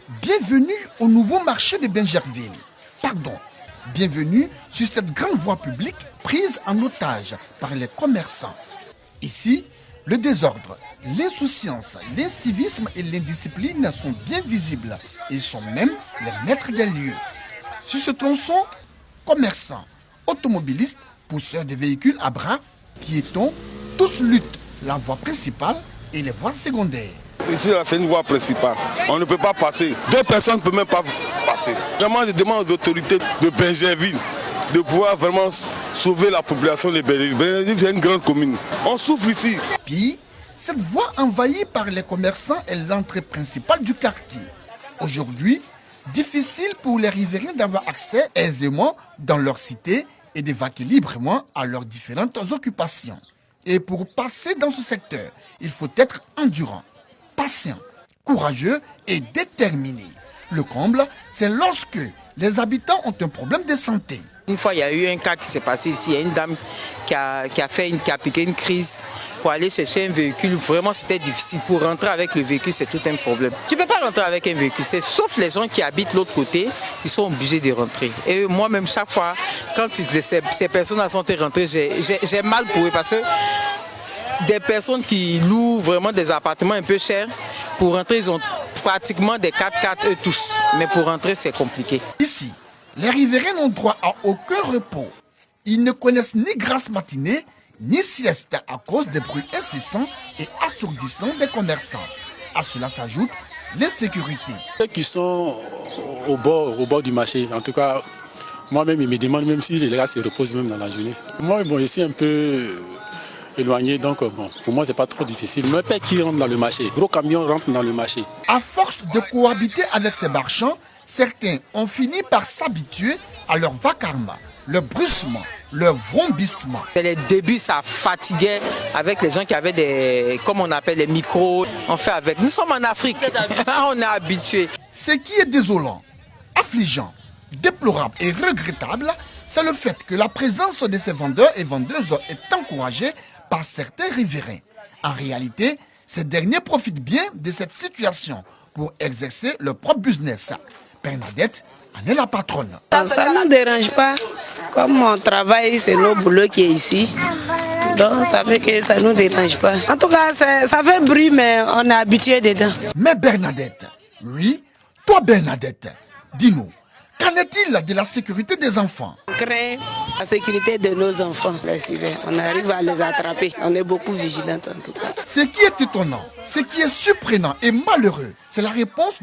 Bienvenue au nouveau marché de Bingerville. Pardon, bienvenue sur cette grande voie publique prise en otage par les commerçants. Ici, le désordre, l'insouciance, l'incivisme et l'indiscipline sont bien visibles et sont même les maîtres des lieux. Sur ce tronçon, commerçants, automobilistes, pousseurs de véhicules à bras, piétons, tous luttent la voie principale et les voies secondaires. Ici, c'est une voie principale. On ne peut pas passer. Deux personnes ne peuvent même pas passer. Vraiment, je demande aux autorités de Bingerville de pouvoir vraiment sauver la population de Bingerville. Bingerville, c'est une grande commune. On souffre ici. Puis, cette voie envahie par les commerçants est l'entrée principale du quartier. Aujourd'hui, difficile pour les riverains d'avoir accès aisément dans leur cité et de vaquer librement à leurs différentes occupations. Et pour passer dans ce secteur, il faut être endurant, patient, courageux et déterminé. Le comble, c'est lorsque les habitants ont un problème de santé. Une fois, il y a eu un cas qui s'est passé ici. Il y a une dame qui a piqué une crise pour aller chercher un véhicule. Vraiment, c'était difficile. Pour rentrer avec le véhicule, c'est tout un problème. Tu ne peux pas rentrer avec un véhicule. Sauf les gens qui habitent l'autre côté, ils sont obligés de rentrer. Et moi-même, chaque fois, quand ces personnes sont rentrées, j'ai mal pour eux parce que des personnes qui louent vraiment des appartements un peu chers, pour rentrer, ils ont pratiquement des 4x4 eux tous. Mais pour rentrer, c'est compliqué. Ici, les riverains n'ont droit à aucun repos. Ils ne connaissent ni grasse matinée, ni sieste à cause des bruits incessants et assourdissants des commerçants. À cela s'ajoute l'insécurité. Ceux qui sont au bord du marché, en tout cas, moi-même, ils me demandent même si les gars se reposent même dans la journée. Moi, je suis un peu éloigné, donc pour moi, c'est pas trop difficile. Mais pas qui rentre dans le marché. Gros camions rentrent dans le marché. À force de cohabiter avec ces marchands, certains ont fini par s'habituer à leur vacarme, leur bruissement, leur vrombissement. Les débuts, ça fatiguait avec les gens qui avaient des, comme on appelle les micros. On fait avec. Nous sommes en Afrique. On est habitués. Ce qui est désolant, affligeant, déplorable et regrettable, c'est le fait que la présence de ces vendeurs et vendeuses est encouragée par certains riverains. En réalité, ces derniers profitent bien de cette situation pour exercer leur propre business. Bernadette en est la patronne. Ça ne nous dérange pas. Comme on travaille, c'est nos boulots qui est ici. Donc ça fait que ça ne nous dérange pas. En tout cas, ça fait bruit, mais on est habitué dedans. Mais Bernadette, oui, toi Bernadette, dis-nous, qu'en est-il de la sécurité des enfants? On craint la sécurité de nos enfants. On arrive à les attraper. On est beaucoup vigilants en tout cas. Ce qui est étonnant, ce qui est surprenant et malheureux, c'est la réponse